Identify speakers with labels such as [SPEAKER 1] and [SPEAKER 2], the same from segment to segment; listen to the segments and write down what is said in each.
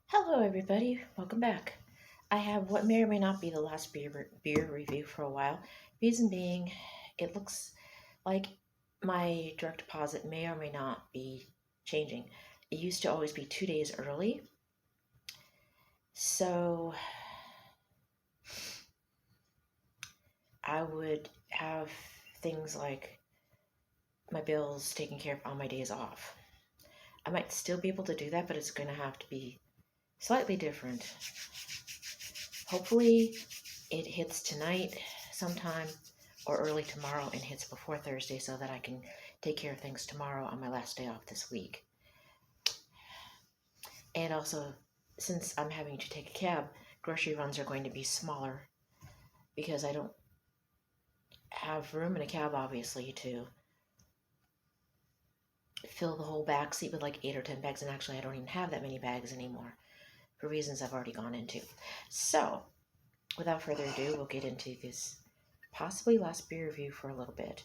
[SPEAKER 1] Hello, everybody. Welcome back. I have what may or may not be the last beer review for a while. Reason being, it looks like my direct deposit may or may not be changing. It used to always be 2 days early, so I would have things like my bills taken care of on my days off. I might still be able to do that, but it's going to have to be slightly different. Hopefully, it hits tonight sometime or early tomorrow and hits before Thursday so that I can take care of things tomorrow on my last day off this week. And also, since I'm having to take a cab, grocery runs are going to be smaller because I don't have room in a cab, obviously, to fill the whole back seat with like 8 or 10 bags. And actually, I don't even have that many bags anymore for reasons I've already gone into. So, without further ado, we'll get into this possibly last beer review for a little bit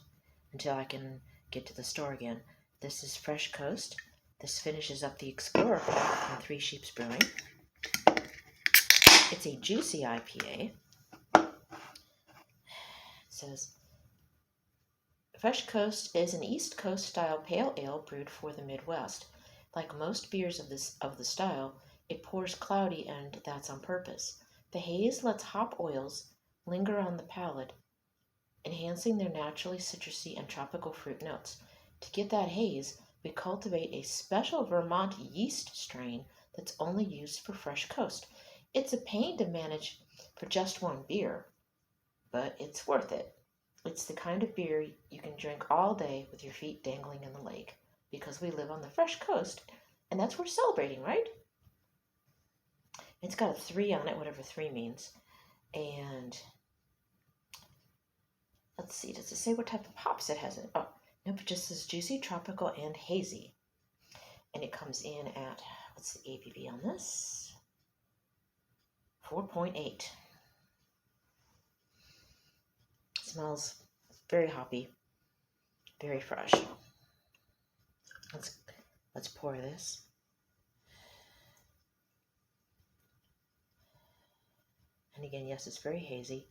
[SPEAKER 1] until I can get to the store again. This is Fresh Coast. This finishes up the Explorer pack from Three Sheeps Brewing. It's a juicy IPA. It says, Fresh Coast is an East Coast style pale ale brewed for the Midwest. Like most beers of the style, it pours cloudy, and that's on purpose. The haze lets hop oils linger on the palate, enhancing their naturally citrusy and tropical fruit notes. To get that haze, we cultivate a special Vermont yeast strain that's only used for Fresh Coast. It's a pain to manage for just one beer, but it's worth it. It's the kind of beer you can drink all day with your feet dangling in the lake, because we live on the Fresh Coast, and that's what we're celebrating, right? It's got a 3 on it, whatever 3 means. And let's see, does it say what type of hops it has in it? Oh, nope, it just says juicy, tropical, and hazy. And it comes in at, what's the ABV on this? 4.8. Smells very hoppy, very fresh. Let's pour this. And again, yes, it's very hazy.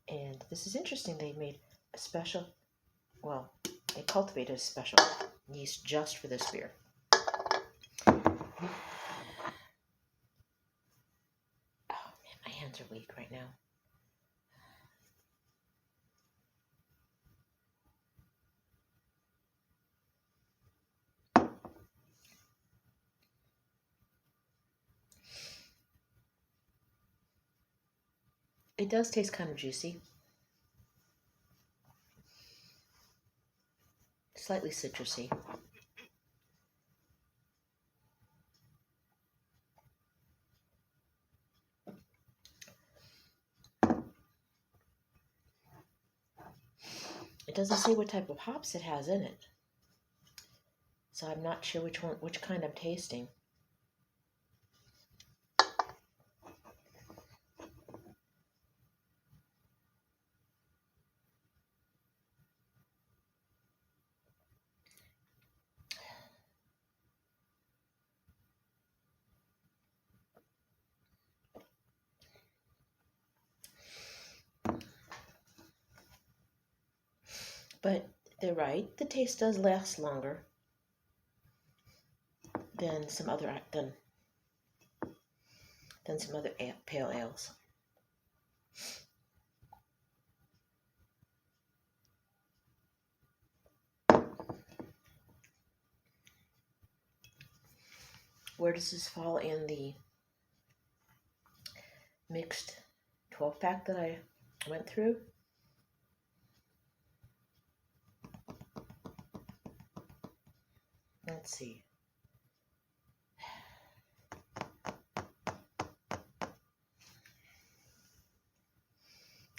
[SPEAKER 1] And this is interesting. They made a special, well, they cultivated a special yeast just for this beer. Oh man, my hands are weak right now. It does taste kind of juicy. Slightly citrusy. It doesn't say what type of hops it has in it, so I'm not sure which kind I'm tasting. But they're right, the taste does last longer than some other pale ales. Where does this fall in the mixed 12-pack that I went through? Let's see.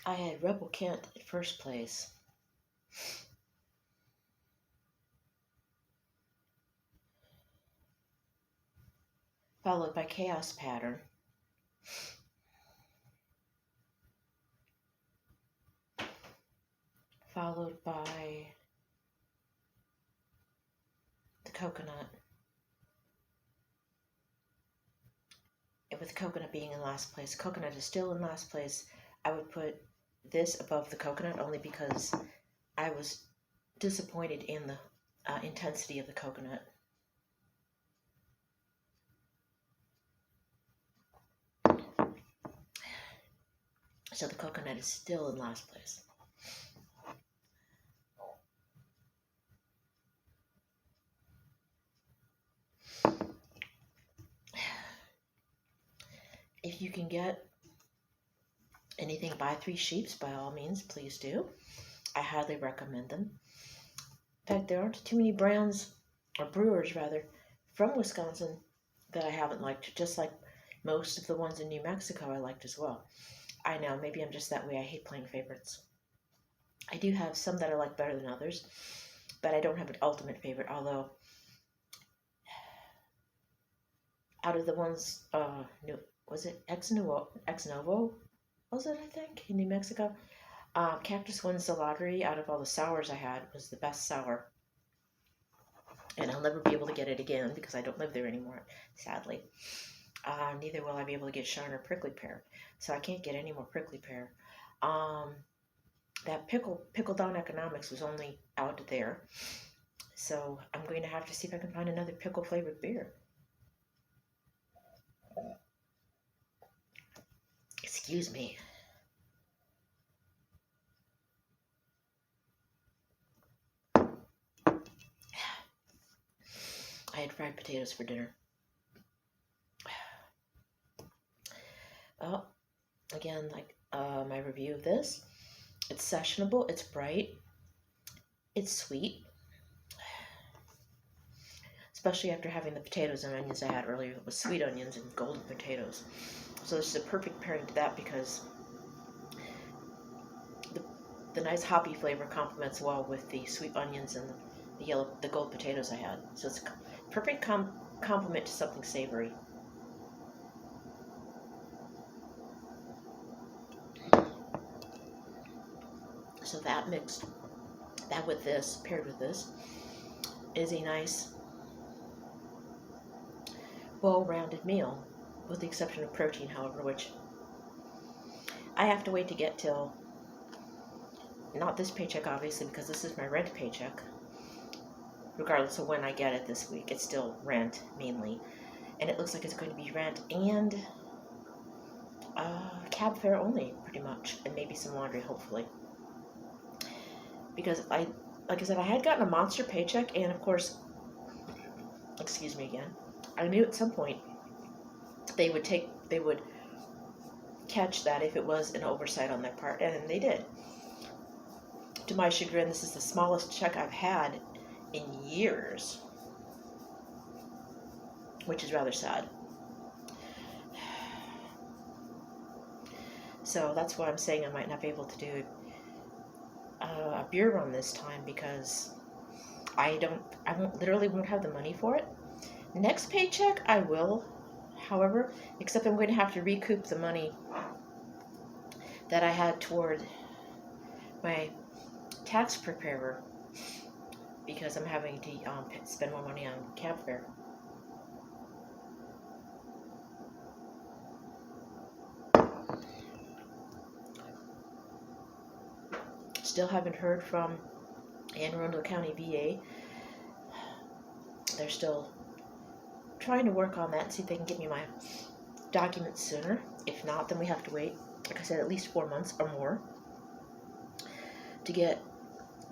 [SPEAKER 1] I had Rebel Kent at first place. Followed by Chaos Pattern. Followed by the Coconut. with coconut being in last place. Coconut is still in last place. I would put this above the coconut only because I was disappointed in the intensity of the coconut. So the coconut is still in last place. If you can get anything by Three Sheeps, by all means, please do. I highly recommend them. In fact, there aren't too many brands, or brewers rather, from Wisconsin that I haven't liked, just like most of the ones in New Mexico I liked as well. I know, maybe I'm just that way. I hate playing favorites. I do have some that I like better than others, but I don't have an ultimate favorite, although out of the ones, was it Ex Novo? Was it, I think, in New Mexico? Cactus wins the lottery. Out of all the sours I had, was the best sour. And I'll never be able to get it again because I don't live there anymore, sadly. Neither will I be able to get Shine or Prickly Pear. So I can't get any more Prickly Pear. That Pickle Down Economics was only out there. So I'm going to have to see if I can find another pickle flavored beer. Excuse me. I had fried potatoes for dinner. Oh, again, like my review of this, it's sessionable, it's bright, it's sweet, especially after having the potatoes and onions I had earlier with sweet onions and golden potatoes. So this is a perfect pairing to that because the nice hoppy flavor complements well with the sweet onions and the gold potatoes I had. So it's a perfect complement to something savory. So that mixed, that with this, paired with this, is a nice, well-rounded meal, with the exception of protein, however, which I have to wait to get till, not this paycheck, obviously, because this is my rent paycheck. Regardless of when I get it this week, it's still rent, mainly. And it looks like it's going to be rent and cab fare only, pretty much, and maybe some laundry, hopefully. Because like I said, I had gotten a monster paycheck, and of course, excuse me again, I knew at some point they would catch that if it was an oversight on their part, and they did. To my chagrin, this is the smallest check I've had in years, which is rather sad. So that's why I'm saying I might not be able to do a beer run this time, because I literally won't have the money for it. Next paycheck I will, however, except I'm going to have to recoup the money that I had toward my tax preparer, because I'm having to spend more money on cab fare. Still haven't heard from Anne Arundel County VA. They're still trying to work on that and see if they can get me my documents sooner. If not, then we have to wait, like I said, at least 4 months or more to get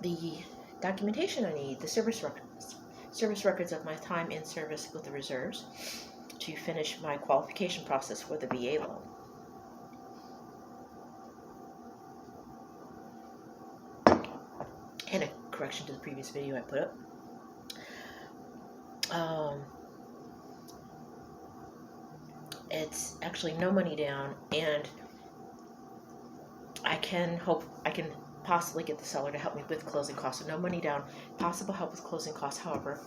[SPEAKER 1] the documentation I need, the service records of my time in service with the reserves, to finish my qualification process for the VA loan. And a correction to the previous video I put up. It's actually no money down, and I can possibly get the seller to help me with closing costs. So no money down, possible help with closing costs. However,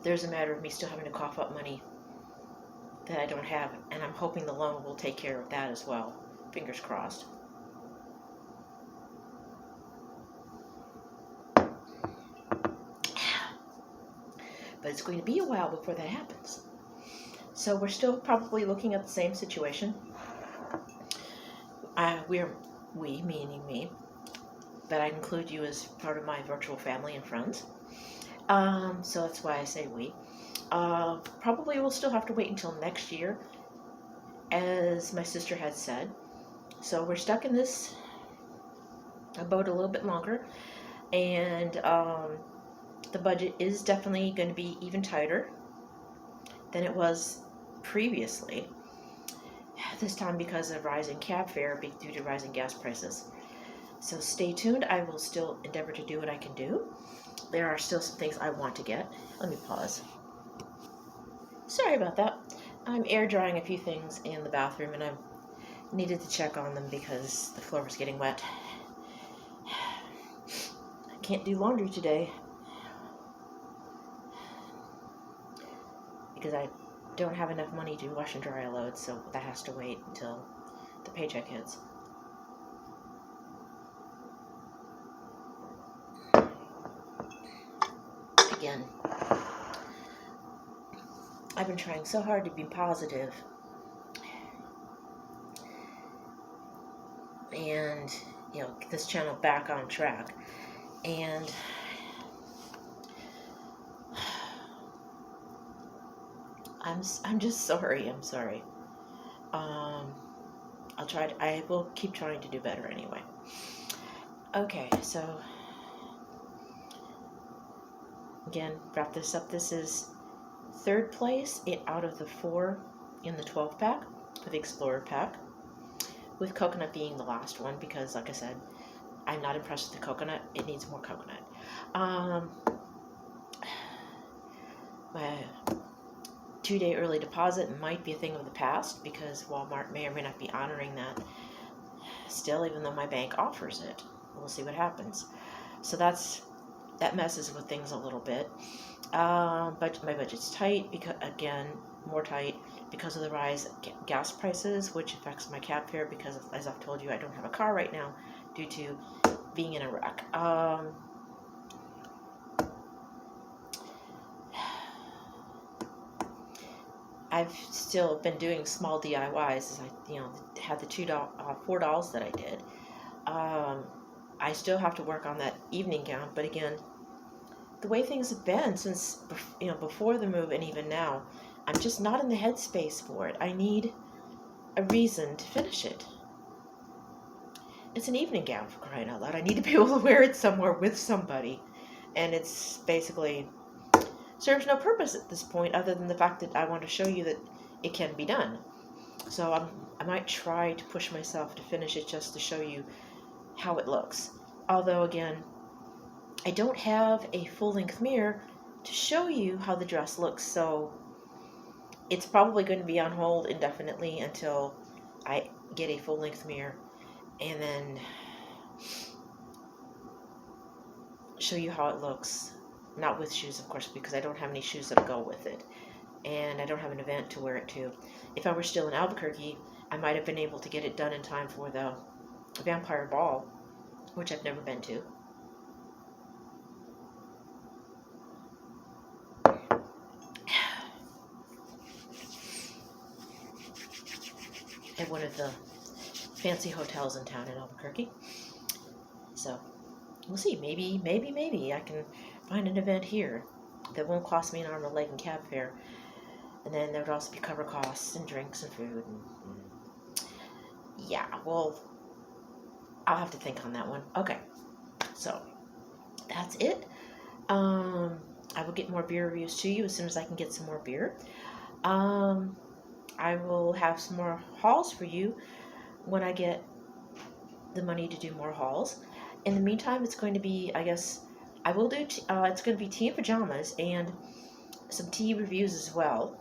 [SPEAKER 1] there's a matter of me still having to cough up money that I don't have, and I'm hoping the loan will take care of that as well. Fingers crossed. But it's going to be a while before that happens. So we're still probably looking at the same situation. We, meaning me, but I include you as part of my virtual family and friends. So that's why I say we. Probably we'll still have to wait until next year, as my sister had said. So we're stuck in this boat a little bit longer, and the budget is definitely going to be even tighter than it was previously. This time because of rising cab fare due to rising gas prices. So stay tuned. I will still endeavor to do what I can do. There are still some things I want to get. Let me pause. Sorry about that. I'm air drying a few things in the bathroom, and I needed to check on them because the floor was getting wet. I can't do laundry today because I don't have enough money to wash and dry a load, so that has to wait until the paycheck hits. Again, I've been trying so hard to be positive and, get this channel back on track. And I'm just sorry. I'm sorry. I will keep trying to do better anyway. Okay, so again, wrap this up. This is third place out of the 4 in the 12 pack for the Explorer pack, with coconut being the last one because, like I said, I'm not impressed with the coconut. It needs more coconut. My 2-day early deposit might be a thing of the past because Walmart may or may not be honoring that still, even though my bank offers it. We'll see what happens. So that messes with things a little bit. But my budget's tight because, again, more tight because of the rise in gas prices, which affects my cab fare because, as I've told you, I don't have a car right now due to being in a wreck. I've still been doing small DIYs as I, had the $4 that I did. I still have to work on that evening gown, but again, the way things have been since, before the move and even now, I'm just not in the headspace for it. I need a reason to finish it. It's an evening gown, for crying out loud. I need to be able to wear it somewhere with somebody, and it's basically serves no purpose at this point other than the fact that I want to show you that it can be done. So I might try to push myself to finish it just to show you how it looks. Although, again, I don't have a full-length mirror to show you how the dress looks, so it's probably going to be on hold indefinitely until I get a full-length mirror and then show you how it looks. Not with shoes, of course, because I don't have any shoes that'll go with it. And I don't have an event to wear it to. If I were still in Albuquerque, I might have been able to get it done in time for the Vampire Ball, which I've never been to. At one of the fancy hotels in town in Albuquerque. So, we'll see. Maybe I can find an event here that won't cost me an arm and a leg and cab fare. And then there would also be cover costs and drinks and food. Yeah, well, I'll have to think on that one. Okay, so that's it. I will get more beer reviews to you as soon as I can get some more beer. I will have some more hauls for you when I get the money to do more hauls. In the meantime, it's going to be, I guess, I will do, it's going to be tea and pajamas and some tea reviews as well,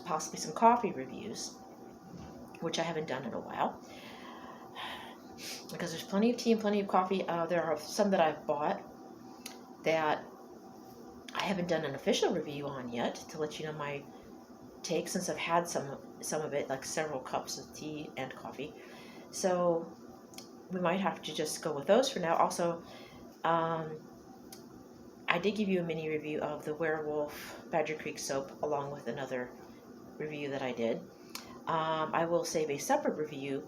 [SPEAKER 1] possibly some coffee reviews, which I haven't done in a while, because there's plenty of tea and plenty of coffee. There are some that I've bought that I haven't done an official review on yet to let you know my take, since I've had some of it, like several cups of tea and coffee. So we might have to just go with those for now. Also, I did give you a mini review of the Werewolf Badger Creek soap along with another review that I did. I will save a separate review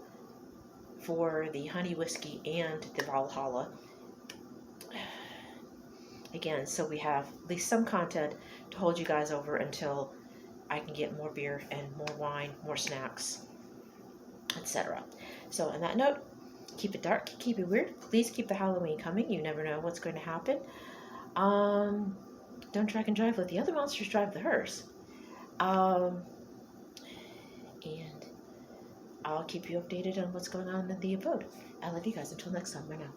[SPEAKER 1] for the honey whiskey and the Valhalla. Again, so we have at least some content to hold you guys over until I can get more beer and more wine, more snacks, etc. So on that note, keep it dark, keep it weird. Please keep the Halloween coming. You never know what's going to happen. Don't drag and drive. Let the other monsters drive the hearse. And I'll keep you updated on what's going on in the abode. I love you guys. Until next time. Bye now.